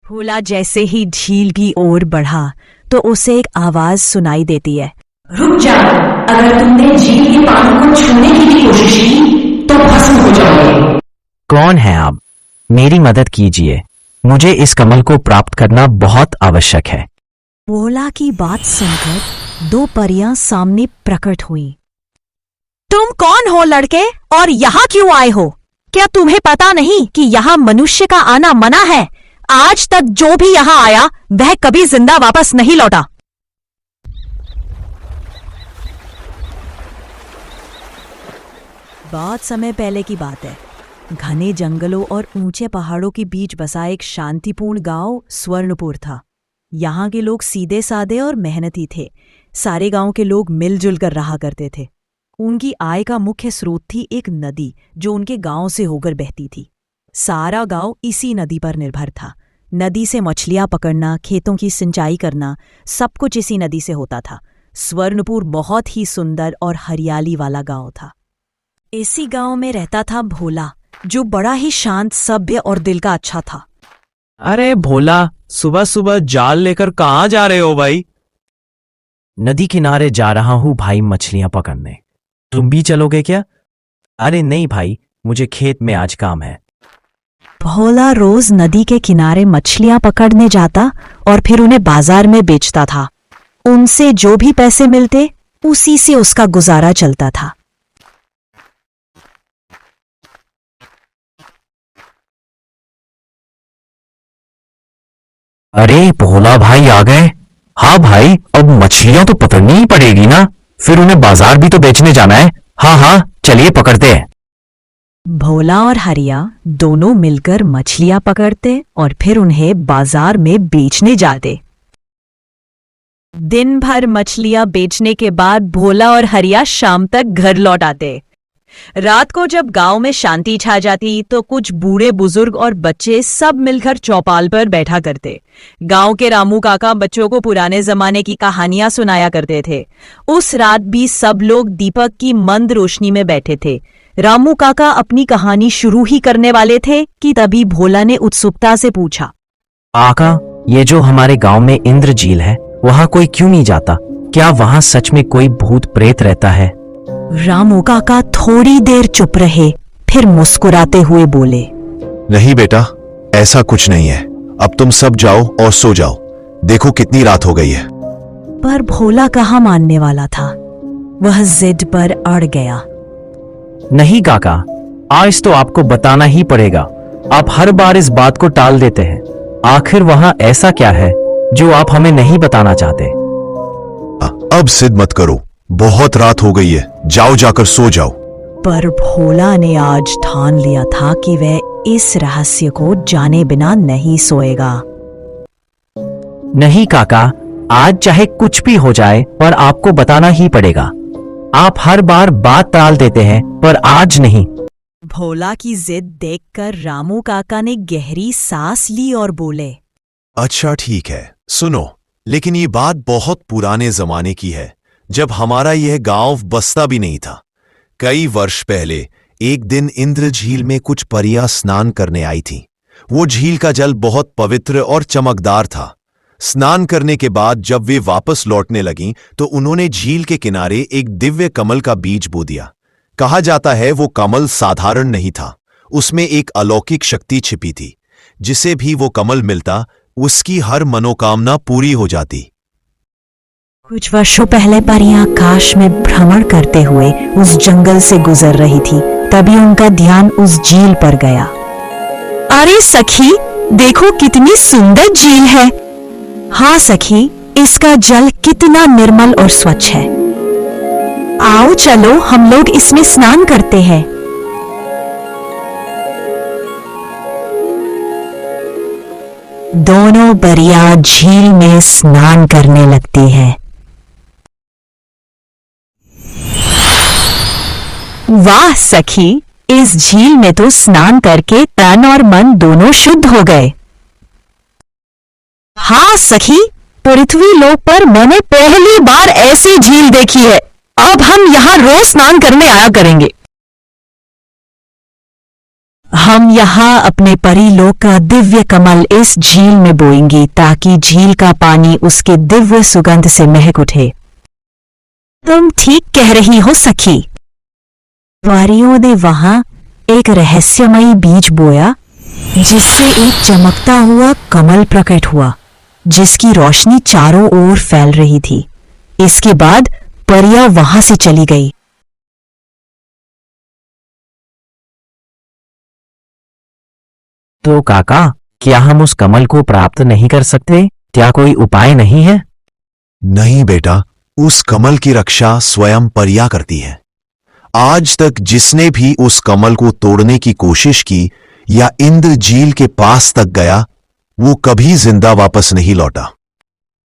भोला जैसे ही झील की ओर बढ़ा तो उसे एक आवाज सुनाई देती है। रुक जा, अगर तुमने झील के पानी को छूने की भी कोशिश की तो भस्म हो जाओगे। कौन है आप? मेरी मदद कीजिए, मुझे इस कमल को प्राप्त करना बहुत आवश्यक है। भोला की बात सुनकर दो परियां सामने प्रकट हुई। तुम कौन हो लड़के, और यहाँ क्यों आए हो? क्या तुम्हें पता नहीं कि यहाँ मनुष्य का आना मना है? आज तक जो भी यहाँ आया वह कभी जिंदा वापस नहीं लौटा। बहुत समय पहले की बात है। घने जंगलों और ऊंचे पहाड़ों के बीच बसा एक शांतिपूर्ण गांव स्वर्णपुर था। यहाँ के लोग सीधे साधे और मेहनती थे। सारे गांव के लोग मिलजुल कर रहा करते थे। उनकी आय का मुख्य स्रोत थी एक नदी जो उनके गांव से होकर बहती थी। सारा गांव इसी नदी पर निर्भर था। नदी से मछलियां पकड़ना, खेतों की सिंचाई करना, सब कुछ इसी नदी से होता था। स्वर्णपुर बहुत ही सुंदर और हरियाली वाला गांव था। इसी गांव में रहता था भोला, जो बड़ा ही शांत, सभ्य और दिल का अच्छा था। अरे भोला, सुबह सुबह जाल लेकर कहाँ जा रहे हो भाई? नदी किनारे जा रहा हूं भाई, मछलियां पकड़ने। तुम भी चलोगे क्या? अरे नहीं भाई, मुझे खेत में आज काम है। भोला रोज नदी के किनारे मछलियां पकड़ने जाता और फिर उन्हें बाजार में बेचता था। उनसे जो भी पैसे मिलते उसी से उसका गुजारा चलता था। अरे भोला भाई आ गए। हाँ भाई, अब मछलियां तो पकड़नी ही पड़ेगी ना, फिर उन्हें बाजार भी तो बेचने जाना है। हाँ हाँ, चलिए पकड़ते हैं। भोला और हरिया दोनों मिलकर मछलियां पकड़ते और फिर उन्हें बाजार में बेचने जाते। दिन भर मछलियां बेचने के बाद भोला और हरिया शाम तक घर लौट आते। रात को जब गांव में शांति छा जाती तो कुछ बूढ़े बुजुर्ग और बच्चे सब मिलकर चौपाल पर बैठा करते। गांव के रामू काका बच्चों को पुराने जमाने की कहानियां सुनाया करते थे। उस रात भी सब लोग दीपक की मंद रोशनी में बैठे थे। रामू काका अपनी कहानी शुरू ही करने वाले थे कि तभी भोला ने उत्सुकता से पूछा, काका, ये जो हमारे गांव में इंद्र झील है, वहां कोई क्यों नहीं जाता? क्या वहां सच में कोई भूत प्रेत रहता है? रामू काका थोड़ी देर चुप रहे, फिर मुस्कुराते हुए बोले, नहीं बेटा, ऐसा कुछ नहीं है। अब तुम सब जाओ और सो जाओ, देखो कितनी रात हो गई है। पर भोला कहाँ मानने वाला था। वह जिद पर अड़ गया। नहीं काका, आज तो आपको बताना ही पड़ेगा। आप हर बार इस बात को टाल देते हैं। आखिर वहां ऐसा क्या है जो आप हमें नहीं बताना चाहते? अब जिद मत करो, बहुत रात हो गई है, जाओ जाकर सो जाओ। पर भोला ने आज ठान लिया था कि वह इस रहस्य को जाने बिना नहीं सोएगा। नहीं काका, आज चाहे कुछ भी हो जाए पर आपको बताना ही पड़ेगा। आप हर बार बात टाल देते हैं, पर आज नहीं। भोला की जिद देखकर रामू काका ने गहरी सांस ली और बोले, अच्छा ठीक है, सुनो, लेकिन ये बात बहुत पुराने जमाने की है, जब हमारा यह गांव बसता भी नहीं था। कई वर्ष पहले एक दिन इंद्र झील में कुछ परियां स्नान करने आई थीं। वो झील का जल बहुत पवित्र और चमकदार था। स्नान करने के बाद जब वे वापस लौटने लगीं तो उन्होंने झील के किनारे एक दिव्य कमल का बीज बो दिया। कहा जाता है वो कमल साधारण नहीं था, उसमें एक अलौकिक शक्ति छिपी थी। जिसे भी वो कमल मिलता उसकी हर मनोकामना पूरी हो जाती। कुछ वर्षों पहले परियां आकाश में भ्रमण करते हुए उस जंगल से गुजर रही थी। तभी उनका ध्यान उस झील पर गया। अरे सखी, देखो कितनी सुंदर झील है। हाँ सखी, इसका जल कितना निर्मल और स्वच्छ है। आओ चलो हम लोग इसमें स्नान करते हैं। दोनों परियां झील में स्नान करने लगती हैं। वाह सखी, इस झील में तो स्नान करके तन और मन दोनों शुद्ध हो गए। हाँ सखी, पृथ्वी लोक पर मैंने पहली बार ऐसी झील देखी है। अब हम यहाँ रोज स्नान करने आया करेंगे। हम यहाँ अपने परीलोक का दिव्य कमल इस झील में बोएंगे ताकि झील का पानी उसके दिव्य सुगंध से महक उठे। तुम ठीक कह रही हो सखी। वारियों ने वहां एक रहस्यमयी बीज बोया जिससे एक चमकता हुआ कमल प्रकट हुआ जिसकी रोशनी चारों ओर फैल रही थी। इसके बाद परियां वहां से चली गई। तो काका, क्या हम उस कमल को प्राप्त नहीं कर सकते? क्या कोई उपाय नहीं है? नहीं बेटा, उस कमल की रक्षा स्वयं परिया करती है। आज तक जिसने भी उस कमल को तोड़ने की कोशिश की या इंद्र झील के पास तक गया, वो कभी जिंदा वापस नहीं लौटा।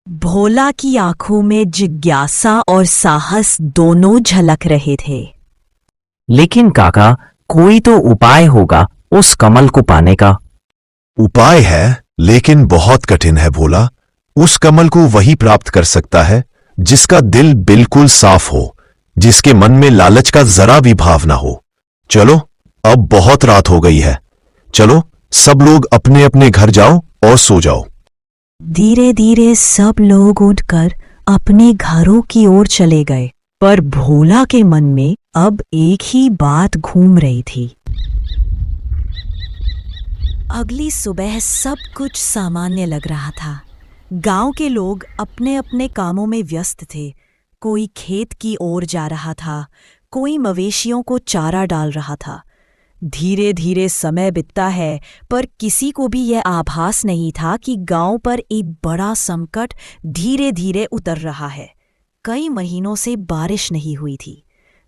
भोला की आंखों में जिज्ञासा और साहस दोनों झलक रहे थे। लेकिन काका, कोई तो उपाय होगा उस कमल को पाने का। उपाय है, लेकिन बहुत कठिन है भोला। उस कमल को वही प्राप्त कर सकता है जिसका दिल बिल्कुल साफ हो, जिसके मन में लालच का जरा भी भाव ना हो। चलो, अब बहुत रात हो गई है। चलो, सब लोग अपने अपने घर जाओ और सो जाओ। धीरे धीरे सब लोग उठकर अपने घरों की ओर चले गए, पर भोला के मन में अब एक ही बात घूम रही थी। अगली सुबह सब कुछ सामान्य लग रहा था। गांव के लोग अपने अपने कामों में व्यस्त थे। कोई खेत की ओर जा रहा था, कोई मवेशियों को चारा डाल रहा था। धीरे धीरे समय बीतता है, पर किसी को भी यह आभास नहीं था कि गांव पर एक बड़ा संकट धीरे धीरे उतर रहा है। कई महीनों से बारिश नहीं हुई थी।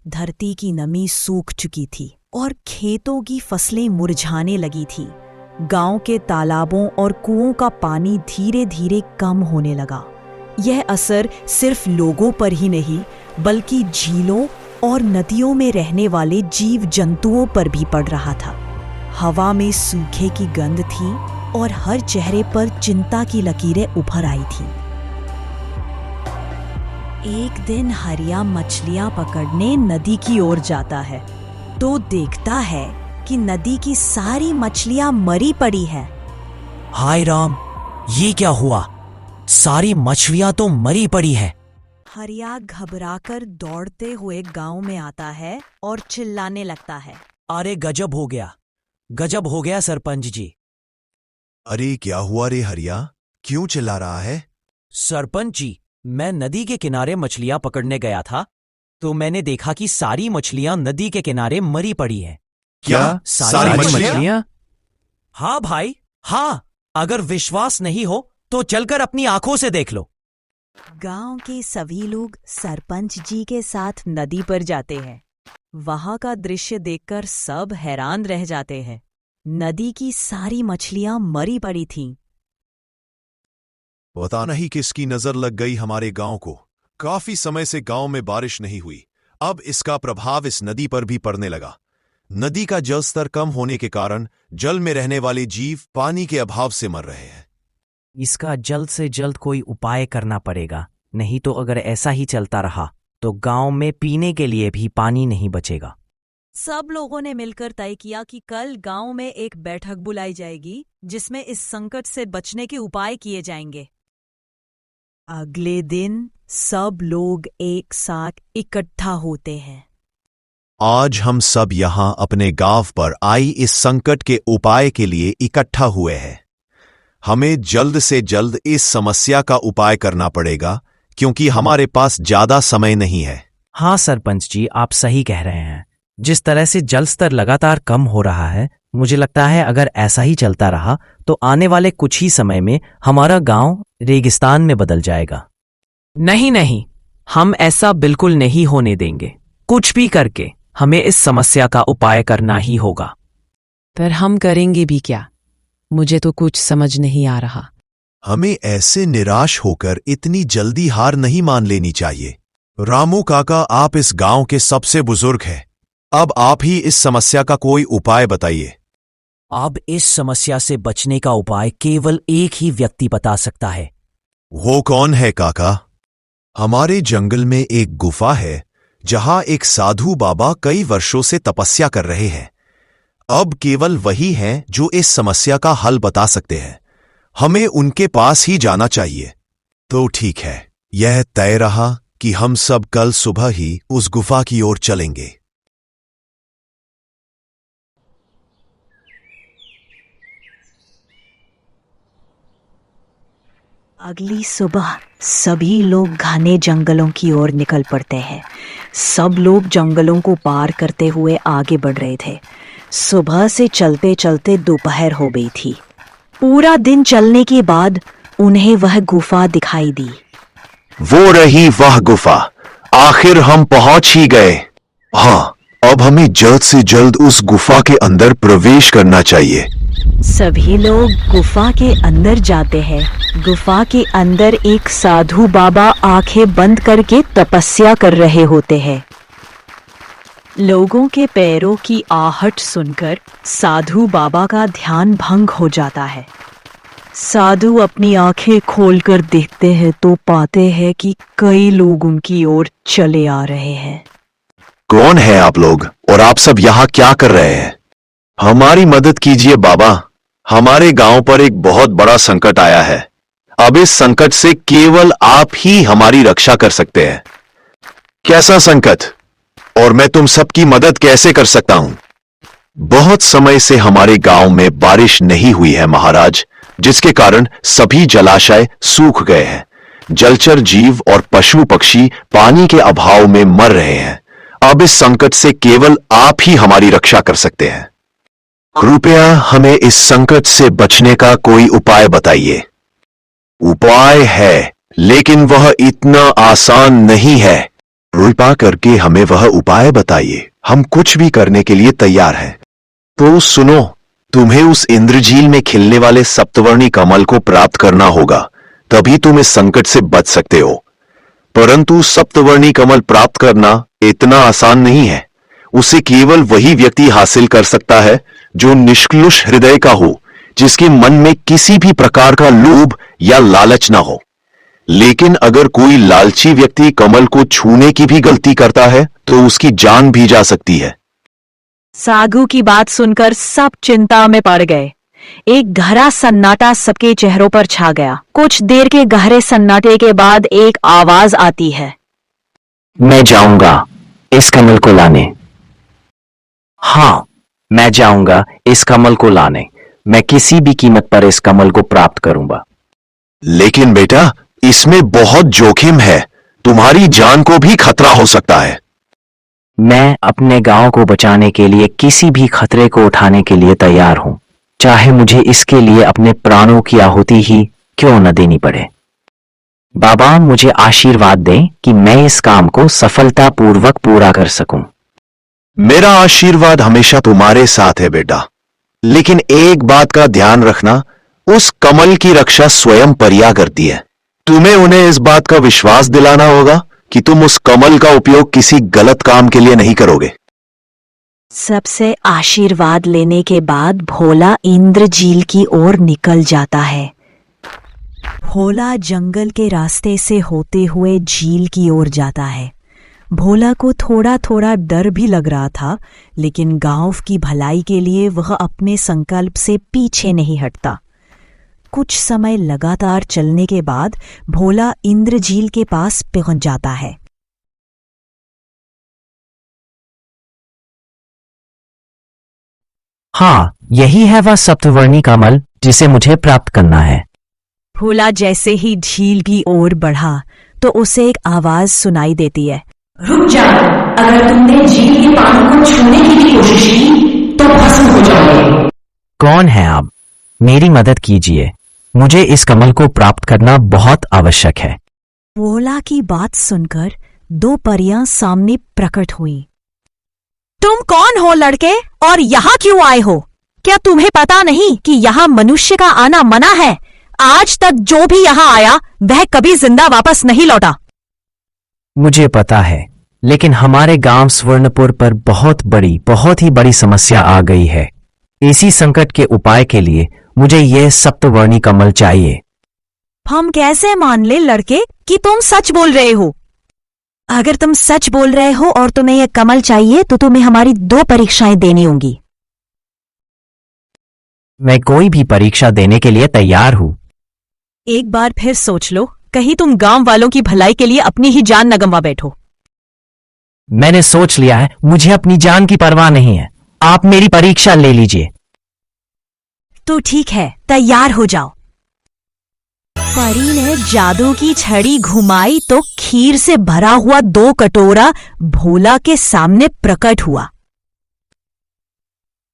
धरती की नमी सूख चुकी थी और खेतों की फसलें मुरझाने लगी थी। गांव के तालाबों और कुओं का पानी धीरे धीरे कम होने लगा। यह असर सिर्फ लोगों पर ही नहीं, बल्कि झीलों और नदियों में रहने वाले जीव जंतुओं पर भी पड़ रहा था। हवा में सूखे की गंध थी और हर चेहरे पर चिंता की लकीरें उभर आई थीं। एक दिन हरिया मछलियां पकड़ने नदी की ओर जाता है तो देखता है कि नदी की सारी मछलियां मरी पड़ी है। हाय राम, ये क्या हुआ? सारी मछलियां तो मरी पड़ी है। हरिया घबराकर दौड़ते हुए गांव में आता है और चिल्लाने लगता है। अरे गजब हो गया सरपंच जी। अरे क्या हुआ रे हरिया, क्यों चिल्ला रहा है? सरपंच जी, मैं नदी के किनारे मछलियां पकड़ने गया था तो मैंने देखा कि सारी मछलियां नदी के किनारे मरी पड़ी हैं। क्या? सारी मछलियां? हाँ भाई, हाँ। अगर विश्वास नहीं हो तो चलकर अपनी आंखों से देख लो। गांव के सभी लोग सरपंच जी के साथ नदी पर जाते हैं। वहां का दृश्य देखकर सब हैरान रह जाते हैं। नदी की सारी मछलियां मरी पड़ी थीं। पता नहीं किसकी नजर लग गई हमारे गांव को। काफी समय से गांव में बारिश नहीं हुई। अब इसका प्रभाव इस नदी पर भी पड़ने लगा। नदी का जल स्तर कम होने के कारण जल में रहने वाले जीव पानी के अभाव से मर रहे हैं। इसका जल्द से जल्द कोई उपाय करना पड़ेगा, नहीं तो अगर ऐसा ही चलता रहा तो गांव में पीने के लिए भी पानी नहीं बचेगा। सब लोगों ने मिलकर तय किया कि कल गांव में एक बैठक बुलाई जाएगी जिसमें इस संकट से बचने के उपाय किए जाएंगे। अगले दिन सब लोग एक साथ इकट्ठा होते हैं। आज हम सब यहां अपने गांव पर आई इस संकट के उपाय के लिए इकट्ठा हुए हैं। हमें जल्द से जल्द इस समस्या का उपाय करना पड़ेगा क्योंकि हमारे पास ज्यादा समय नहीं है। हाँ सरपंच जी, आप सही कह रहे हैं। जिस तरह से जल स्तर लगातार कम हो रहा है, मुझे लगता है अगर ऐसा ही चलता रहा तो आने वाले कुछ ही समय में हमारा गांव रेगिस्तान में बदल जाएगा। नहीं, हम ऐसा बिल्कुल नहीं होने देंगे। कुछ भी करके हमें इस समस्या का उपाय करना ही होगा। पर हम करेंगे भी क्या? मुझे तो कुछ समझ नहीं आ रहा। हमें ऐसे निराश होकर इतनी जल्दी हार नहीं मान लेनी चाहिए। रामू काका, आप इस गांव के सबसे बुजुर्ग हैं। अब आप ही इस समस्या का कोई उपाय बताइए। अब इस समस्या से बचने का उपाय केवल एक ही व्यक्ति बता सकता है। वो कौन है काका? हमारे जंगल में एक गुफा है जहां एक साधु बाबा कई वर्षों से तपस्या कर रहे हैं। अब केवल वही हैं जो इस समस्या का हल बता सकते हैं। हमें उनके पास ही जाना चाहिए। तो ठीक है, यह तय रहा कि हम सब कल सुबह ही उस गुफा की ओर चलेंगे। अगली सुबह सभी लोग घने जंगलों की ओर निकल पड़ते हैं। सब लोग जंगलों को पार करते हुए आगे बढ़ रहे थे। सुबह से चलते चलते दोपहर हो गई थी। पूरा दिन चलने के बाद उन्हें वह गुफा दिखाई दी। वो रही वह गुफा। आखिर हम पहुंच ही गए। हाँ, अब हमें जल्द से जल्द उस गुफा के अंदर प्रवेश करना चाहिए। सभी लोग गुफा के अंदर जाते हैं। गुफा के अंदर एक साधु बाबा आंखें बंद करके तपस्या कर रहे होते हैं। लोगों के पैरों की आहट सुनकर साधु बाबा का ध्यान भंग हो जाता है। साधु अपनी आंखें खोलकर देखते हैं तो पाते हैं कि कई लोग उनकी ओर चले आ रहे हैं। कौन है आप लोग और आप सब यहाँ क्या कर रहे हैं? हमारी मदद कीजिए बाबा। हमारे गांव पर एक बहुत बड़ा संकट आया है। अब इस संकट से केवल आप ही हमारी रक्षा कर सकते हैं। कैसा संकट? और मैं तुम सबकी मदद कैसे कर सकता हूं? बहुत समय से हमारे गांव में बारिश नहीं हुई है महाराज, जिसके कारण सभी जलाशय सूख गए हैं। जलचर जीव और पशु पक्षी पानी के अभाव में मर रहे हैं। अब इस संकट से केवल आप ही हमारी रक्षा कर सकते हैं। कृपया हमें इस संकट से बचने का कोई उपाय बताइए। उपाय है, लेकिन वह इतना आसान नहीं है। कृपा करके हमें वह उपाय बताइए। हम कुछ भी करने के लिए तैयार हैं। तो सुनो, तुम्हें उस इंद्रझील में खिलने वाले सप्तवर्णी कमल को प्राप्त करना होगा, तभी तुम इस संकट से बच सकते हो। परंतु सप्तवर्णी कमल प्राप्त करना इतना आसान नहीं है। उसे केवल वही व्यक्ति हासिल कर सकता है जो निष्कलुष हृदय का हो, जिसके मन में किसी भी प्रकार का लोभ या लालच ना हो। लेकिन अगर कोई लालची व्यक्ति कमल को छूने की भी गलती करता है तो उसकी जान भी जा सकती है। साधु की बात सुनकर सब चिंता में पड़ गए। एक गहरा सन्नाटा सबके चेहरों पर छा गया। कुछ देर के गहरे सन्नाटे के बाद एक आवाज आती है। मैं जाऊंगा इस कमल को लाने। हाँ, मैं जाऊंगा इस कमल को लाने। मैं किसी भी कीमत पर इस कमल को प्राप्त करूंगा। लेकिन बेटा, इसमें बहुत जोखिम है। तुम्हारी जान को भी खतरा हो सकता है। मैं अपने गांव को बचाने के लिए किसी भी खतरे को उठाने के लिए तैयार हूं, चाहे मुझे इसके लिए अपने प्राणों की आहुति ही क्यों न देनी पड़े। बाबा, मुझे आशीर्वाद दें कि मैं इस काम को सफलतापूर्वक पूरा कर सकूं। मेरा आशीर्वाद हमेशा तुम्हारे साथ है बेटा। लेकिन एक बात का ध्यान रखना, उस कमल की रक्षा स्वयं परिया करती है। तुम्हें उन्हें इस बात का विश्वास दिलाना होगा कि तुम उस कमल का उपयोग किसी गलत काम के लिए नहीं करोगे। सबसे आशीर्वाद लेने के बाद भोला इंद्रझील की ओर निकल जाता है। भोला जंगल के रास्ते से होते हुए झील की ओर जाता है। भोला को थोड़ा थोड़ा डर भी लग रहा था, लेकिन गांव की भलाई के लिए वह अपने संकल्प से पीछे नहीं हटता। कुछ समय लगातार चलने के बाद भोला इंद्रझील के पास पहुंच जाता है। हाँ, यही है वह सप्तवर्णी कमल जिसे मुझे प्राप्त करना है। भोला जैसे ही झील की ओर बढ़ा तो उसे एक आवाज सुनाई देती है। रुक जा, अगर तुमने झील के पानी को छूने की भी कोशिश की तो भस्म हो जाओगे। कौन है आप? मेरी मदद कीजिए। मुझे इस कमल को प्राप्त करना बहुत आवश्यक है। भोला की बात सुनकर दो परियां सामने प्रकट हुई। तुम कौन हो लड़के, और यहाँ क्यों आए हो? क्या तुम्हें पता नहीं कि यहाँ मनुष्य का आना मना है? आज तक जो भी यहाँ आया वह कभी जिंदा वापस नहीं लौटा। मुझे पता है, लेकिन हमारे गांव स्वर्णपुर पर बहुत ही बड़ी समस्या आ गई है। इसी संकट के उपाय के लिए मुझे यह सप्तवर्णी कमल चाहिए। हम कैसे मान ले लड़के कि तुम सच बोल रहे हो? अगर तुम सच बोल रहे हो और तुम्हें यह कमल चाहिए तो तुम्हें हमारी 2 परीक्षाएं देनी होंगी। मैं कोई भी परीक्षा देने के लिए तैयार हूँ। एक बार फिर सोच लो, कहीं तुम गांव वालों की भलाई के लिए अपनी ही जान न गंवा बैठो। मैंने सोच लिया है, मुझे अपनी जान की परवाह नहीं है। आप मेरी परीक्षा ले लीजिए। तो ठीक है, तैयार हो जाओ। परी ने जादू की छड़ी घुमाई तो खीर से भरा हुआ 2 कटोरा भोला के सामने प्रकट हुआ।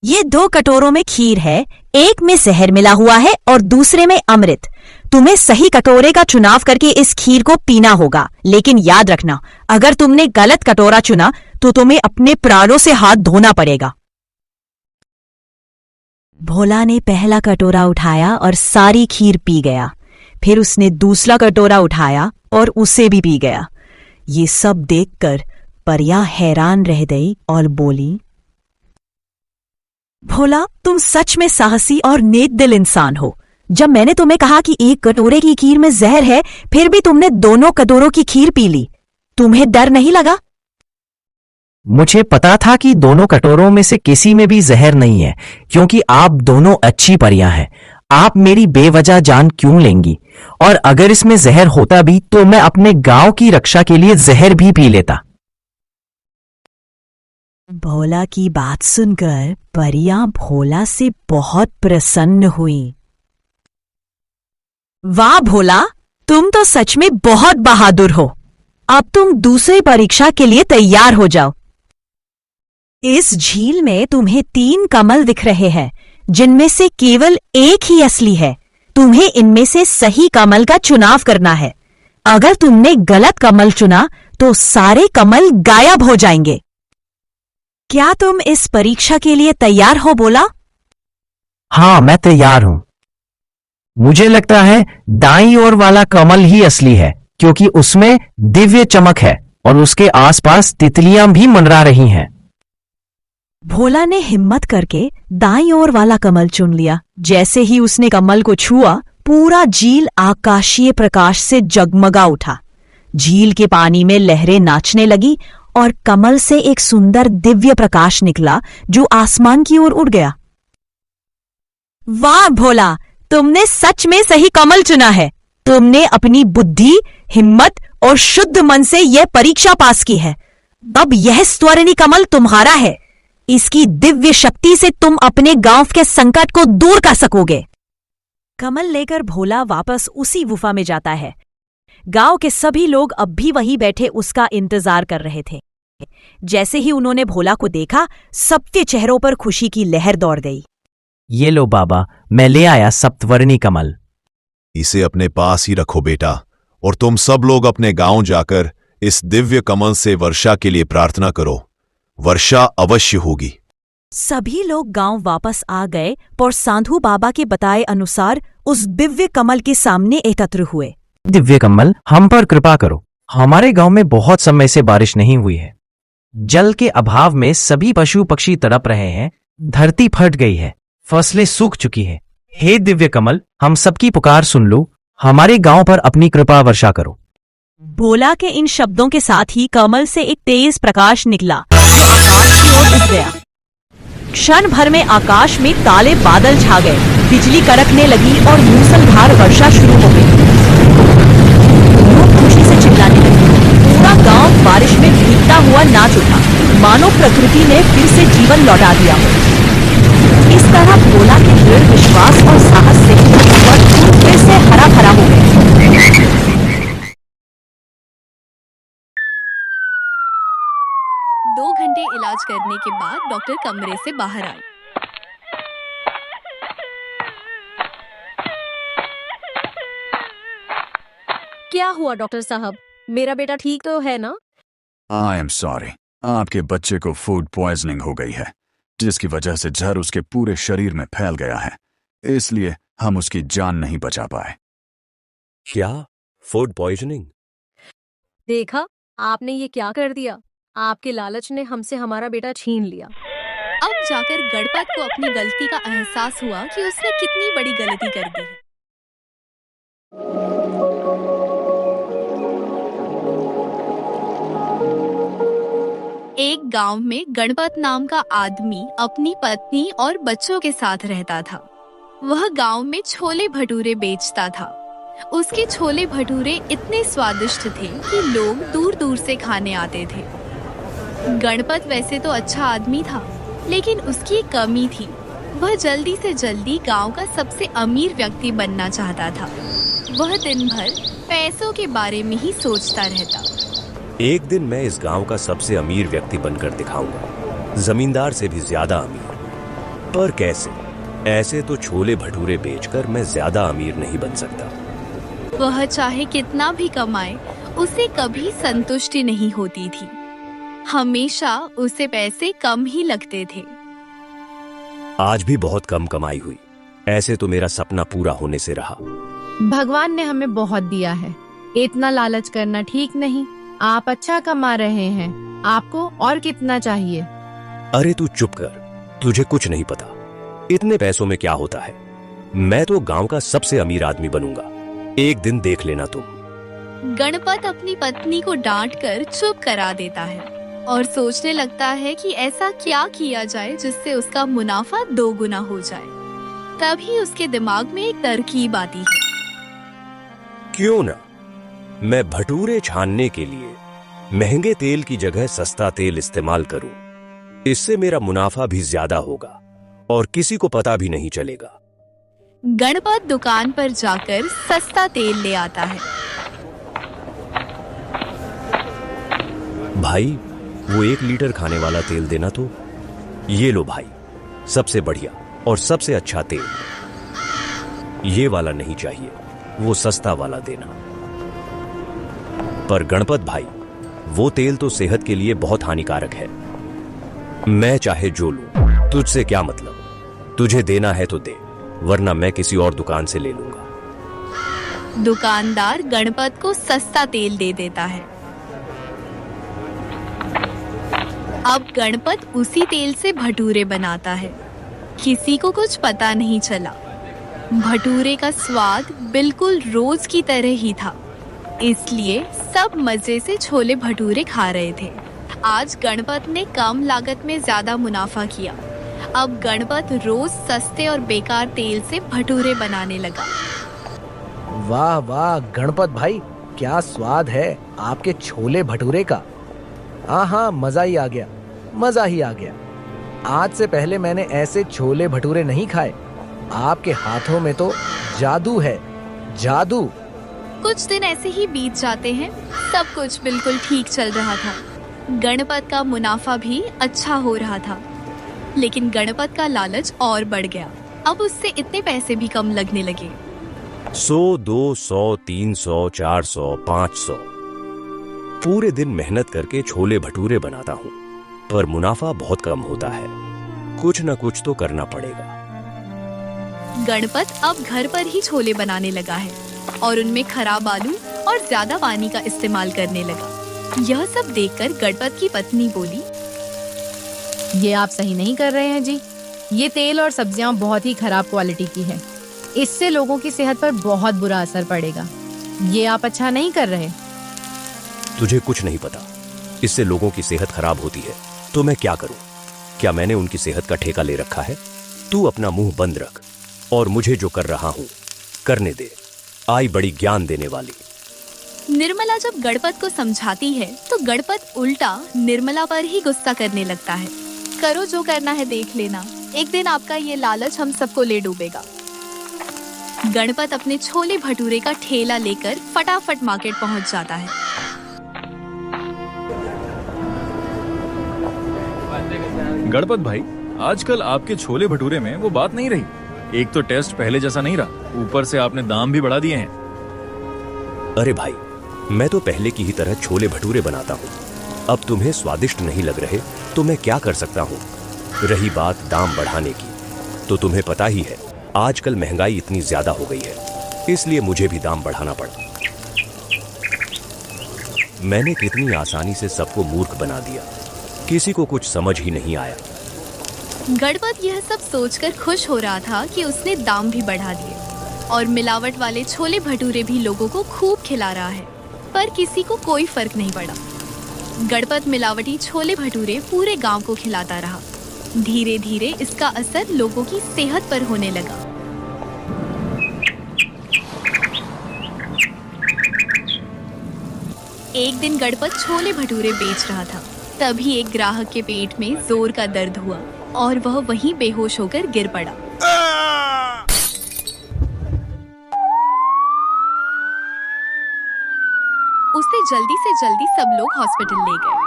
ये 2 कटोरों में खीर है, एक में जहर मिला हुआ है और दूसरे में अमृत। तुम्हें सही कटोरे का चुनाव करके इस खीर को पीना होगा, लेकिन याद रखना, अगर तुमने गलत कटोरा चुना तो तुम्हें अपने प्राणों से हाथ धोना पड़ेगा। भोला ने पहला कटोरा उठाया और सारी खीर पी गया। फिर उसने दूसरा कटोरा उठाया और उसे भी पी गया। ये सब देखकर परियां हैरान रह गई और बोली, भोला, तुम सच में साहसी और नेक दिल इंसान हो। जब मैंने तुम्हें कहा कि एक कटोरे की खीर में जहर है, फिर भी तुमने दोनों कटोरों की खीर पी ली। तुम्हें डर नहीं लगा? मुझे पता था कि दोनों कटोरों में से किसी में भी जहर नहीं है, क्योंकि आप दोनों अच्छी परियां हैं। आप मेरी बेवजह जान क्यों लेंगी? और अगर इसमें जहर होता भी तो मैं अपने गांव की रक्षा के लिए जहर भी पी लेता। भोला की बात सुनकर परियां भोला से बहुत प्रसन्न हुई। वाह भोला, तुम तो सच में बहुत बहादुर हो। अब तुम दूसरी परीक्षा के लिए तैयार हो जाओ। इस झील में तुम्हें 3 कमल दिख रहे हैं, जिनमें से केवल एक ही असली है। तुम्हें इनमें से सही कमल का चुनाव करना है। अगर तुमने गलत कमल चुना तो सारे कमल गायब हो जाएंगे। क्या तुम इस परीक्षा के लिए तैयार हो बोला? हाँ, मैं तैयार हूं। मुझे लगता है दाईं ओर वाला कमल ही असली है, क्योंकि उसमें दिव्य चमक है और उसके आसपास तितलियां भी मंडरा रही हैं। भोला ने हिम्मत करके दाईं ओर वाला कमल चुन लिया। जैसे ही उसने कमल को छुआ, पूरा झील आकाशीय प्रकाश से जगमगा उठा। झील के पानी में लहरें नाचने लगी और कमल से एक सुंदर दिव्य प्रकाश निकला जो आसमान की ओर उड़ गया। वाह भोला, तुमने सच में सही कमल चुना है। तुमने अपनी बुद्धि, हिम्मत और शुद्ध मन से यह परीक्षा पास की है। अब यह स्वर्णिम कमल तुम्हारा है। इसकी दिव्य शक्ति से तुम अपने गांव के संकट को दूर कर सकोगे। कमल लेकर भोला वापस उसी गुफा में जाता है। गांव के सभी लोग अब भी वहीं बैठे उसका इंतजार कर रहे थे। जैसे ही उन्होंने भोला को देखा, सबके चेहरों पर खुशी की लहर दौड़ गई। ये लो बाबा, मैं ले आया सप्तवर्णी कमल। इसे अपने पास ही रखो बेटा, और तुम सब लोग अपने गांव जाकर इस दिव्य कमल से वर्षा के लिए प्रार्थना करो। वर्षा अवश्य होगी। सभी लोग गांव वापस आ गए और साधु बाबा के बताए अनुसार उस दिव्य कमल के सामने एकत्र हुए। दिव्य कमल, हम पर कृपा करो। हमारे गांव में बहुत समय से बारिश नहीं हुई है। जल के अभाव में सभी पशु पक्षी तड़प रहे हैं। धरती फट गई है, फसलें सूख चुकी है। हे दिव्य कमल, हम सबकी पुकार सुन लो। हमारे गांव पर अपनी कृपा वर्षा करो। भोला के इन शब्दों के साथ ही कमल से एक तेज प्रकाश निकला जो आकाश की ओर उठ गया। क्षण भर में आकाश में काले बादल छा गए, बिजली कड़कने लगी और मूसलधार वर्षा शुरू हो गई। लोग खुशी से चिल्लाने लगे। पूरा गांव बारिश में भीगता हुआ नाच उठा, मानो प्रकृति ने फिर से जीवन लौटा दिया हो। इस तरह भोला के दृढ़ विश्वास और साहस से वनपुर फिर से हरा भरा हो गया। 2 घंटे इलाज करने के बाद डॉक्टर कमरे से बाहर आए। क्या हुआ डॉक्टर साहब? मेरा बेटा ठीक तो है ना? आई एम सॉरी, आपके बच्चे को फूड पॉइजनिंग हो गई है, जिसकी वजह से जहर उसके पूरे शरीर में फैल गया है। इसलिए हम उसकी जान नहीं बचा पाए। क्या? Food poisoning? देखा, आपने ये क्या कर दिया। आपके लालच ने हमसे हमारा बेटा छीन लिया। अब जाकर गणपत को अपनी गलती का एहसास हुआ कि उसने कितनी बड़ी गलती कर दी है। एक गांव में गणपत नाम का आदमी अपनी पत्नी और बच्चों के साथ रहता था। वह गांव में छोले भटूरे बेचता था। उसके छोले भटूरे इतने स्वादिष्ट थे कि लोग दूर दूर से खाने आते थे। गणपत वैसे तो अच्छा आदमी था, लेकिन उसकी एक कमी थी। वह जल्दी से जल्दी गांव का सबसे अमीर व्यक्ति बनना चाहता था। वह दिन भर पैसों के बारे में ही सोचता रहता। एक दिन मैं इस गांव का सबसे अमीर व्यक्ति बनकर दिखाऊंगा, जमींदार से भी ज्यादा अमीर। पर कैसे? ऐसे तो छोले भटूरे बेचकर मैं ज्यादा अमीर नहीं बन सकता। वह चाहे कितना भी कमाए, उसे कभी संतुष्टि नहीं होती थी। हमेशा उसे पैसे कम ही लगते थे। आज भी बहुत कम कमाई हुई। ऐसे तो मेरा सपना पूरा होने से रहा। भगवान ने हमें बहुत दिया है, इतना लालच करना ठीक नहीं। आप अच्छा कमा रहे हैं, आपको और कितना चाहिए? अरे तू चुप कर, तुझे कुछ नहीं पता। इतने पैसों में क्या होता है? मैं तो गांव का सबसे अमीर आदमी बनूंगा। एक दिन देख लेना तुम। गणपत अपनी पत्नी को डांटकर चुप करा देता है और सोचने लगता है कि ऐसा क्या किया जाए जिससे उसका मुनाफा 2 गुना हो जाए। तभी उसके दिमाग में एक तरकीब आती है। क्यों ना मैं भटूरे छानने के लिए महंगे तेल की जगह सस्ता तेल इस्तेमाल करूं। इससे मेरा मुनाफा भी ज्यादा होगा और किसी को पता भी नहीं चलेगा। गणपत दुकान पर जाकर सस्ता तेल ले आता है। भाई, वो 1 लीटर खाने वाला तेल देना तो। ये लो भाई, सबसे बढ़िया और सबसे अच्छा तेल। ये वाला नहीं चाहिए, वो सस्ता वाला देना। पर गणपत भाई, वो तेल तो सेहत के लिए बहुत हानिकारक है। मैं चाहे जो लूं, तुझसे क्या मतलब? तुझे देना है तो दे, वरना मैं किसी और दुकान से ले लूंगा। दुकानदार गणपत को सस्ता तेल दे देता है। अब गणपत उसी तेल से भटूरे बनाता है। किसी को कुछ पता नहीं चला। भटूरे का स्वाद बिल्कुल रोज की तरह ही था, इसलिए सब मजे से छोले भटूरे खा रहे थे। आज गणपत ने कम लागत में ज्यादा मुनाफा किया। अब गणपत रोज सस्ते और बेकार तेल से भटूरे बनाने लगा। वाह वाह गणपत भाई, क्या स्वाद है आपके छोले भटूरे का। हाँ, मजा ही आ गया, मजा ही आ गया। आज से पहले मैंने ऐसे छोले भटूरे नहीं खाए। आपके हाथों में तो जादू है, जादू। कुछ दिन ऐसे ही बीत जाते हैं। सब कुछ बिल्कुल ठीक चल रहा था। गणपत का मुनाफा भी अच्छा हो रहा था, लेकिन गणपत का लालच और बढ़ गया। अब उससे इतने पैसे भी कम लगने लगे। 100, 200, 300, 400, 500। पूरे दिन मेहनत करके छोले भटूरे बनाता हूँ, पर मुनाफा बहुत कम होता है। कुछ न कुछ तो करना पड़ेगा। गणपत अब घर पर ही छोले बनाने लगा है और उनमें खराब आलू और ज्यादा पानी का इस्तेमाल करने लगा। यह सब देखकर गणपत की पत्नी बोली, ये आप सही नहीं कर रहे हैं जी। ये तेल और सब्जियां बहुत ही खराब क्वालिटी की है। इससे लोगों की सेहत पर बहुत बुरा असर पड़ेगा। ये आप अच्छा नहीं कर रहे। तुझे कुछ नहीं पता। इससे लोगों की सेहत खराब होती है तो मैं क्या करूं? क्या मैंने उनकी सेहत का ठेका ले रखा है? तू अपना मुंह बंद रख और मुझे जो कर रहा हूं करने दे। आई बड़ी ज्ञान देने वाली। निर्मला जब गणपत को समझाती है तो गणपत उल्टा निर्मला पर ही गुस्सा करने लगता है। करो जो करना है, देख लेना। एक दिन आपका ये लालच हम सबको ले डूबेगा। गणपत अपने छोले भटूरे का ठेला लेकर फटाफट मार्केट पहुंच जाता है। गणपत भाई, आजकल आपके छोले भटूरे में वो बात नहीं रही। एक तो टेस्ट पहले जैसा नहीं रहा, ऊपर से आपने दाम भी बढ़ा दिए हैं। अरे भाई, मैं तो पहले की ही तरह छोले भटूरे बनाता हूँ। अब तुम्हें स्वादिष्ट नहीं लग रहे तो मैं क्या कर सकता हूँ? रही बात दाम बढ़ाने की, तो तुम्हें पता ही है आजकल महंगाई इतनी ज्यादा हो गई है, इसलिए मुझे भी दाम बढ़ाना पड़ा। मैंने कितनी आसानी से सबको मूर्ख बना दिया, किसी को कुछ समझ ही नहीं आया। गणपत यह सब सोचकर खुश हो रहा था कि उसने दाम भी बढ़ा दिए और मिलावट वाले छोले भटूरे भी लोगों को खूब खिला रहा है, पर किसी को कोई फर्क नहीं पड़ा। गणपत मिलावटी छोले भटूरे पूरे गांव को खिलाता रहा। धीरे धीरे इसका असर लोगों की सेहत पर होने लगा। एक दिन गणपत छोले भटूरे बेच रहा था। तभी एक ग्राहक के पेट में जोर का दर्द हुआ और वह वहीं बेहोश होकर गिर पड़ा। उसे जल्दी से जल्दी सब लोग हॉस्पिटल ले गए।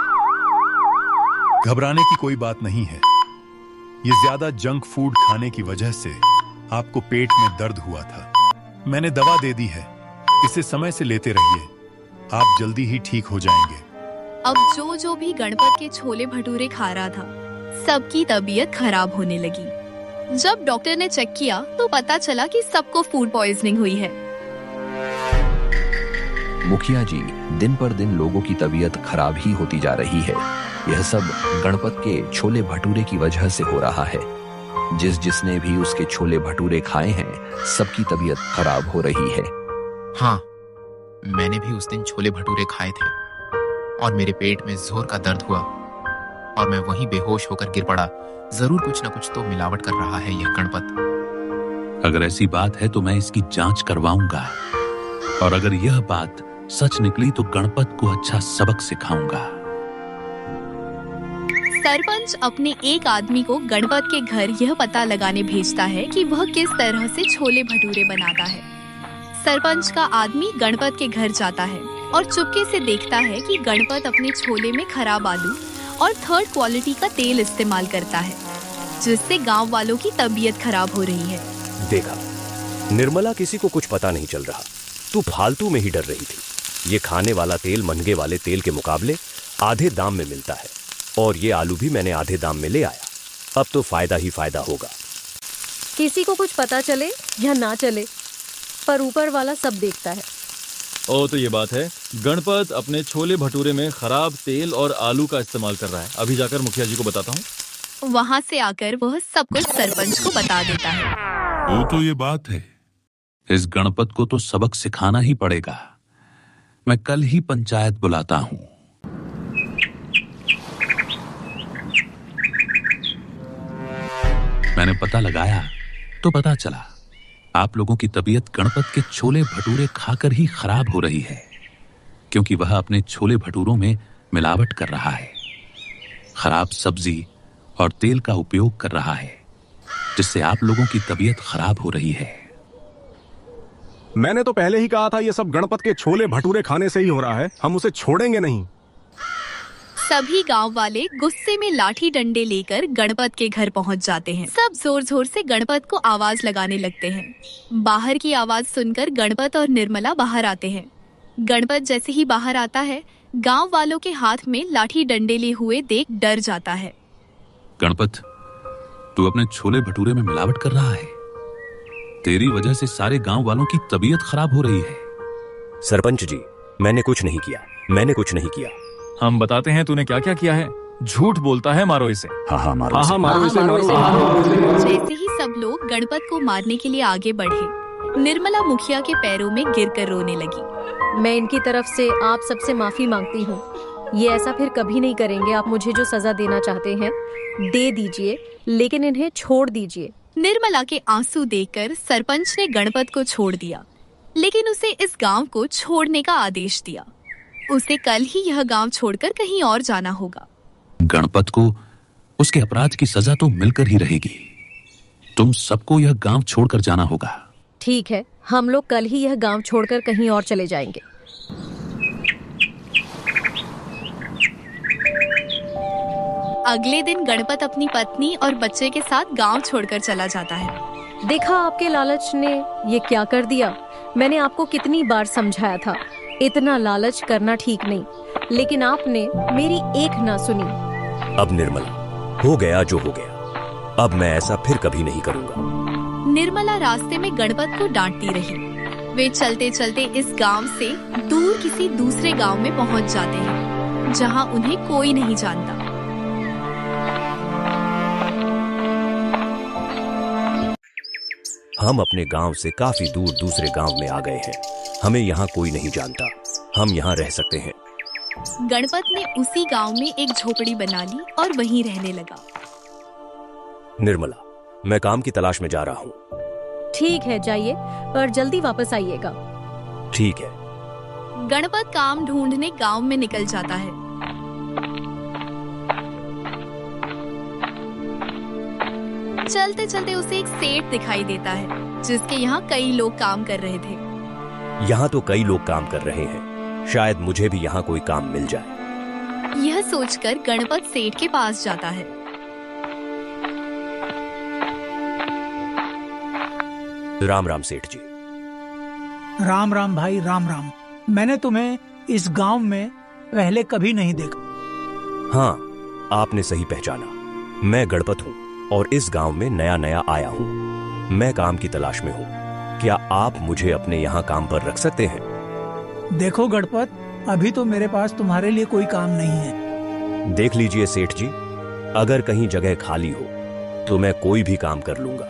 घबराने की कोई बात नहीं है। ये ज्यादा जंक फूड खाने की वजह से आपको पेट में दर्द हुआ था। मैंने दवा दे दी है, इसे समय से लेते रहिए, आप जल्दी ही ठीक हो जाएंगे। अब जो भी गणपत के छोले भटूरे खा रहा था, सबकी तबीयत खराब होने लगी। जब डॉक्टर ने चेक किया तो पता चला कि सबको फूड पॉइजनिंग हुई है। मुखिया जी, दिन पर दिन लोगों की तबीयत खराब ही होती जा रही है। यह सब गणपत के छोले भटूरे की वजह से हो रहा है। जिसने भी उसके छोले भटूरे खाए हैं, सबकी तबीयत खराब हो रही है। हाँ, मैंने भी उस दिन छोले भटूरे खाए थे और मेरे पेट में जोर का दर्द हुआ और मैं वहीं बेहोश होकर गिर पड़ा। जरूर कुछ न कुछ तो मिलावट कर रहा है यह गणपत। अगर ऐसी बात है तो मैं इसकी जांच करवाऊंगा, और अगर यह बात सच निकली तो गणपत को अच्छा सबक सिखाऊंगा। सरपंच अपने एक आदमी को गणपत के घर यह पता लगाने भेजता है कि वह किस तरह से छोले भटूरे बनाता है। सरपंच का आदमी गणपत के घर जाता है और चुपके से देखता है कि गणपत अपने छोले में खराब आलू और थर्ड क्वालिटी का तेल इस्तेमाल करता है, जिससे गांव वालों की तबीयत खराब हो रही है। देखा, निर्मला किसी को कुछ पता नहीं चल रहा। तू फालतू में ही डर रही थी। ये खाने वाला तेल महंगे वाले तेल के मुकाबले आधे दाम में मिलता है, और ये आलू भी मैंने आधे दाम में ले आया। अब तो फायदा ही फायदा होगा। किसी को कुछ पता चले या ना चले, पर ऊपर वाला सब देखता है। ओ, तो ये बात है, गणपत अपने छोले भटूरे में खराब तेल और आलू का इस्तेमाल कर रहा है। अभी जाकर मुखिया जी को बताता हूँ। वहाँ से आकर वह सब कुछ सरपंच को बता देता है। तो ये बात है, इस गणपत को तो सबक सिखाना ही पड़ेगा। मैं कल ही पंचायत बुलाता हूँ। मैंने पता लगाया तो पता चला आप लोगों की तबीयत गणपत के छोले भटूरे खाकर ही खराब हो रही है, क्योंकि वह अपने छोले भटूरों में मिलावट कर रहा है, खराब सब्जी और तेल का उपयोग कर रहा है, जिससे आप लोगों की तबीयत खराब हो रही है। मैंने तो पहले ही कहा था ये सब गणपत के छोले भटूरे खाने से ही हो रहा है, हम उसे छोड़ेंगे नहीं। सभी गांव वाले गुस्से में लाठी डंडे लेकर गणपत के घर पहुंच जाते हैं। सब जोर जोर से गणपत को आवाज लगाने लगते हैं। बाहर की आवाज सुनकर गणपत और निर्मला बाहर आते हैं। गणपत जैसे ही बाहर आता है, गांव वालों के हाथ में लाठी डंडे लिए हुए देख डर जाता है। गणपत, तू अपने छोले भटूरे में मिलावट कर रहा है। तेरी वजह से सारे गांव वालों की तबीयत खराब हो रही है। सरपंच जी, मैंने कुछ नहीं किया। हम बताते हैं तूने क्या क्या किया है। झूठ बोलता है, मारो इसे। हाँ, मारो इसे। जैसे ही सब लोग गणपत को मारने के लिए आगे बढ़े, निर्मला मुखिया के पैरों में गिरकर रोने लगी। मैं इनकी तरफ से आप सबसे माफी मांगती हूँ। ये ऐसा फिर कभी नहीं करेंगे। आप मुझे जो सजा देना चाहते हैं दे दीजिए, लेकिन इन्हें छोड़ दीजिए। निर्मला के आंसू देखकर सरपंच ने गणपत को छोड़ दिया, लेकिन उसे इस गांव को छोड़ने का आदेश दिया। उसे कल ही यह गांव छोड़कर कहीं और जाना होगा। गणपत को उसके अपराध की सजा तो मिलकर ही रहेगी। तुम सबको यह गांव छोड़कर जाना होगा। ठीक है, हम लोग कल ही यह गांव छोड़कर कहीं और चले जाएंगे। अगले दिन गणपत अपनी पत्नी और बच्चे के साथ गांव छोड़कर चला जाता है। देखा, आपके लालच ने ये क्या कर दिया। मैंने आपको कितनी बार समझाया था, इतना लालच करना ठीक नहीं, लेकिन आपने मेरी एक ना सुनी। अब निर्मला, हो गया जो हो गया। अब मैं ऐसा फिर कभी नहीं करूंगा। निर्मला रास्ते में गणपत को डांटती रही। वे चलते चलते इस गांव से दूर किसी दूसरे गांव में पहुंच जाते हैं, जहां उन्हें कोई नहीं जानता। हम अपने गांव से काफी दूर दूसरे गांव में आ गए हैं। हमें यहाँ कोई नहीं जानता। हम यहाँ रह सकते हैं। गणपत ने उसी गांव में एक झोपड़ी बना ली और वहीं रहने लगा। निर्मला, मैं काम की तलाश में जा रहा हूँ। ठीक है, जाइए, पर जल्दी वापस आइएगा। ठीक है। गणपत काम ढूंढने गांव में निकल जाता है। चलते चलते उसे एक सेठ दिखाई देता है जिसके यहाँ कई लोग काम कर रहे थे। यहाँ तो कई लोग काम कर रहे हैं, शायद मुझे भी यहाँ कोई काम मिल जाए। यह सोचकर गणपत सेठ के पास जाता है। राम राम सेठ जी। राम राम भाई, राम राम। मैंने तुम्हें इस गांव में पहले कभी नहीं देखा। हाँ, आपने सही पहचाना। मैं गणपत हूँ और इस गांव में नया नया आया हूँ। मैं काम की तलाश में हूँ। क्या आप मुझे अपने यहाँ काम पर रख सकते हैं? देखो गणपत, अभी तो मेरे पास तुम्हारे लिए कोई काम नहीं है। देख लीजिए सेठ जी, अगर कहीं जगह खाली हो तो मैं कोई भी काम कर लूंगा।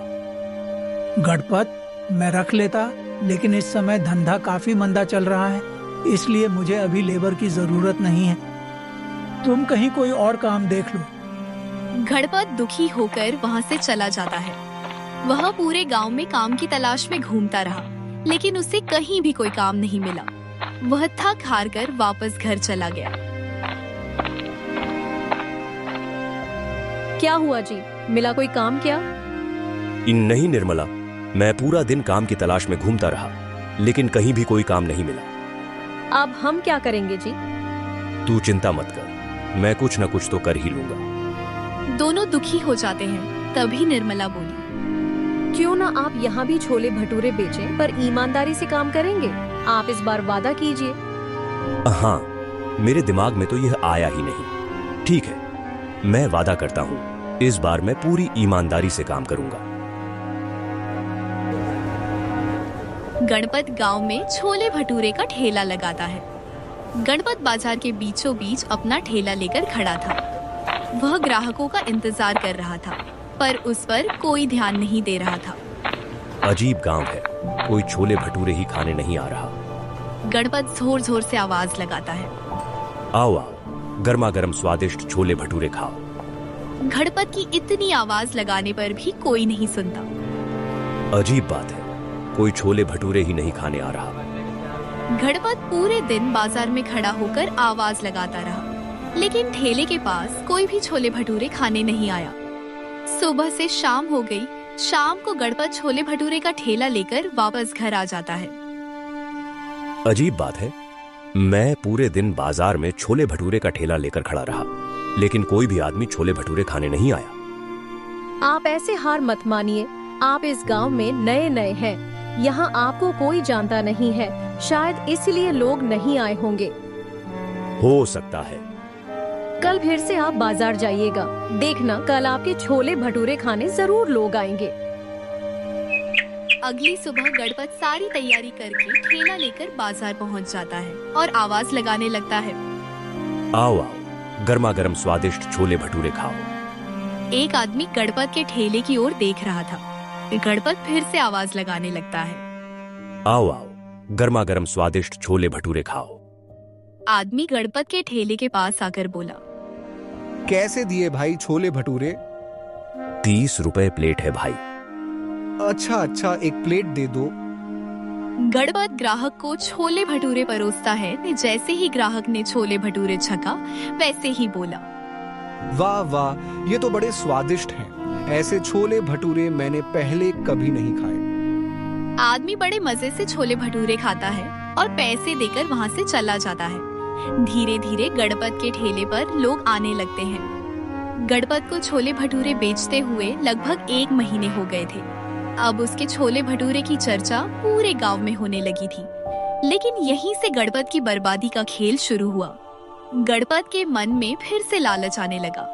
गणपत, मैं रख लेता, लेकिन इस समय धंधा काफी मंदा चल रहा है, इसलिए मुझे अभी लेबर की जरूरत नहीं है। तुम कहीं कोई और काम देख लो। गणपत दुखी होकर वहाँ से चला जाता है। वह पूरे गांव में काम की तलाश में घूमता रहा, लेकिन उसे कहीं भी कोई काम नहीं मिला। वह थक हार कर वापस घर चला गया। क्या हुआ जी, मिला कोई काम क्या? नहीं निर्मला, मैं पूरा दिन काम की तलाश में घूमता रहा, लेकिन कहीं भी कोई काम नहीं मिला। अब हम क्या करेंगे जी? तू चिंता मत कर, मैं कुछ न कुछ तो कर ही लूंगा। दोनों दुखी हो जाते हैं। तभी निर्मला बोली, क्यों ना आप यहाँ भी छोले भटूरे बेचें, पर ईमानदारी से काम करेंगे। आप इस बार वादा कीजिए। हाँ, मेरे दिमाग में तो यह आया ही नहीं। ठीक है, मैं वादा करता हूँ, इस बार मैं पूरी ईमानदारी से काम करूंगा। गणपत गांव में छोले भटूरे का ठेला लगाता है। गणपत बाजार के बीचों बीच अपना ठेला लेकर खड़ा था। वह ग्राहकों का इंतजार कर रहा था, पर उस पर कोई ध्यान नहीं दे रहा था। अजीब गांव है, कोई छोले भटूरे ही खाने नहीं आ रहा। गणपत जोर जोर से आवाज लगाता है, आओ आओ, गर्मा गर्म स्वादिष्ट छोले भटूरे खाओ। गणपत की इतनी आवाज लगाने पर भी कोई नहीं सुनता। अजीब बात है, कोई छोले भटूरे ही नहीं खाने आ रहा। गणपत पूरे दिन बाजार में खड़ा होकर आवाज लगाता रहा, लेकिन ठेले के पास कोई भी छोले भटूरे खाने नहीं आया। सुबह से शाम हो गई। शाम को गणपत छोले भटूरे का ठेला लेकर वापस घर आ जाता है। अजीब बात है, मैं पूरे दिन बाजार में छोले भटूरे का ठेला लेकर खड़ा रहा, लेकिन कोई भी आदमी छोले भटूरे खाने नहीं आया। आप ऐसे हार मत मानिए। आप इस गांव में नए नए हैं, यहाँ आपको कोई जानता नहीं है, शायद इसलिए लोग नहीं आए होंगे। हो सकता है। कल फिर से आप बाजार जाइएगा, देखना कल आपके छोले भटूरे खाने जरूर लोग आएंगे। अगली सुबह गणपत सारी तैयारी करके ठेला लेकर बाजार पहुंच जाता है और आवाज लगाने लगता है, आओ आओ, गर्मा गर्म स्वादिष्ट छोले भटूरे खाओ। एक आदमी गणपत के ठेले की ओर देख रहा था। गणपत फिर से आवाज लगाने लगता है, आओ आओ, गर्मा गर्म स्वादिष्ट छोले भटूरे खाओ। आदमी गणपत के ठेले के पास आकर बोला, कैसे दिए भाई छोले भटूरे? 30 रुपए प्लेट है भाई। अच्छा अच्छा, एक प्लेट दे दो। गणपत ग्राहक को छोले भटूरे परोसता है। जैसे ही ग्राहक ने छोले भटूरे छका, वैसे ही बोला, वाह वाह, ये तो बड़े स्वादिष्ट हैं। ऐसे छोले भटूरे मैंने पहले कभी नहीं खाए। आदमी बड़े मजे से छोले भटूरे खाता है और पैसे देकर वहाँ से चला जाता है। धीरे धीरे गणपत के ठेले पर लोग आने लगते हैं। गणपत को छोले भटूरे बेचते हुए लगभग 1 महीने हो गए थे। अब उसके छोले भटूरे की चर्चा पूरे गांव में होने लगी थी। लेकिन यहीं से गणपत की बर्बादी का खेल शुरू हुआ। गणपत के मन में फिर से लालच आने लगा।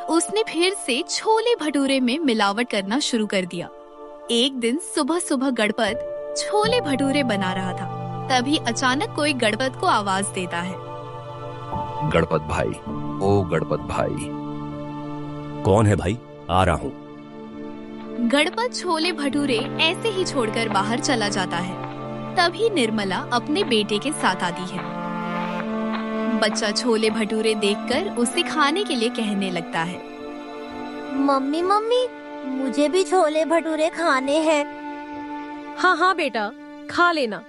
उसने फिर से छोले भटूरे में मिलावट करना शुरू कर दिया। एक दिन सुबह सुबह गणपत छोले भटूरे बना रहा था, तभी अचानक कोई गणपत को आवाज देता है, गणपत भाई, ओ गणपत भाई। कौन है भाई? आ रहा हूँ। गणपत छोले भटूरे ऐसे ही छोड़कर बाहर चला जाता है। तभी निर्मला अपने बेटे के साथ आती है। बच्चा छोले भटूरे देखकर उसे खाने के लिए कहने लगता है, मम्मी मम्मी, मुझे भी छोले भटूरे खाने हैं। हाँ हाँ बेटा, खा लेना,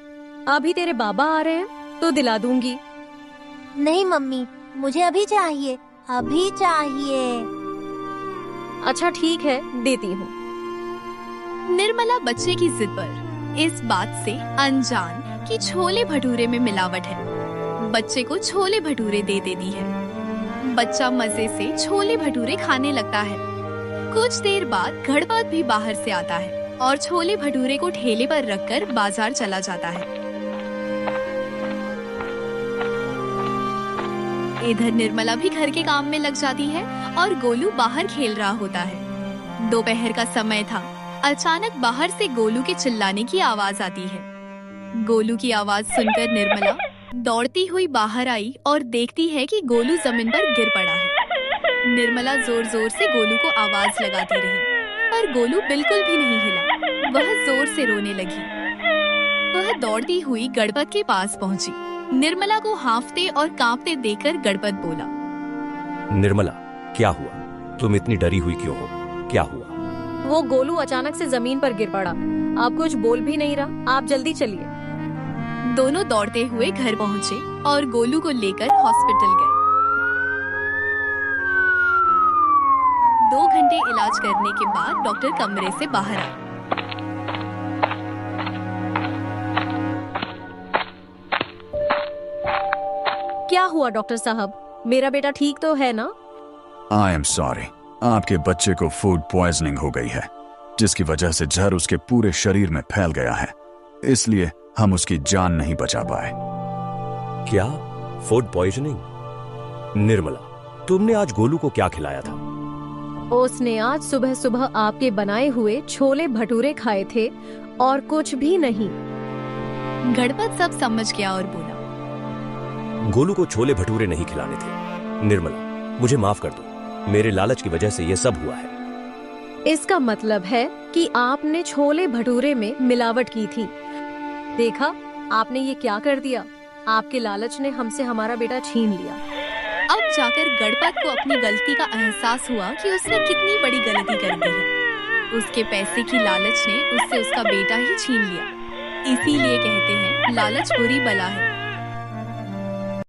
अभी तेरे बाबा आ रहे हैं, तो दिला दूंगी। नहीं मम्मी, मुझे अभी चाहिए, अभी चाहिए। अच्छा ठीक है, देती हूँ। निर्मला बच्चे की जिद पर इस बात से अनजान कि छोले भटूरे में मिलावट है, बच्चे को छोले भटूरे दे देती है। बच्चा मजे से छोले भटूरे खाने लगता है। कुछ देर बाद गणपत भी बाहर से आता है और छोले भटूरे को ठेले पर रखकर बाजार चला जाता है। इधर निर्मला भी घर के काम में लग जाती है और गोलू बाहर खेल रहा होता है। दोपहर का समय था। अचानक बाहर से गोलू के चिल्लाने की आवाज आती है। गोलू की आवाज सुनकर निर्मला दौड़ती हुई बाहर आई और देखती है कि गोलू जमीन पर गिर पड़ा है। निर्मला जोर जोर से गोलू को आवाज लगाती रही, पर गोलू बिल्कुल भी नहीं हिला। वह जोर से रोने लगी। वह दौड़ती हुई गणपत के पास पहुंची। निर्मला को हांफते और कांपते देखकर गणपत बोला, निर्मला, क्या हुआ? तुम इतनी डरी हुई क्यों हो? क्या हुआ? वो गोलू अचानक से जमीन पर गिर पड़ा। आप कुछ बोल भी नहीं रहा, आप जल्दी चलिए। दोनों दौड़ते हुए घर पहुंचे और गोलू को लेकर हॉस्पिटल गए। 2 घंटे इलाज करने के बाद डॉक्टर कमरे से बाहर आए। क्या हुआ डॉक्टर साहब? मेरा बेटा ठीक तो है ना? आई एम सॉरी, आपके बच्चे को फूड पॉइजनिंग हो गई है, जिसकी वजह से जहर उसके पूरे शरीर में फैल गया है। इसलिए हम उसकी जान नहीं बचा पाए। क्या? Food poisoning? निर्मला, तुमने आज गोलू को क्या खिलाया था? उसने आज सुबह सुबह आपके बनाए हुए छोले भटूरे खाए थे और कुछ भी नहीं। गणपत सब समझ गया और बोला, गोलू को छोले भटूरे नहीं खिलाने थे। निर्मला, मुझे माफ कर दो, मेरे लालच की वजह से यह सब हुआ है। इसका मतलब है कि आपने छोले भटूरे में मिलावट की थी। देखा, आपने ये क्या कर दिया। आपके लालच ने हमसे हमारा बेटा छीन लिया। अब जाकर गणपत को अपनी गलती का एहसास हुआ कि उसने कितनी बड़ी गलती कर दी है। उसके पैसे की लालच ने उससे उसका बेटा ही छीन लिया। इसीलिए कहते हैं, लालच बुरी बला है।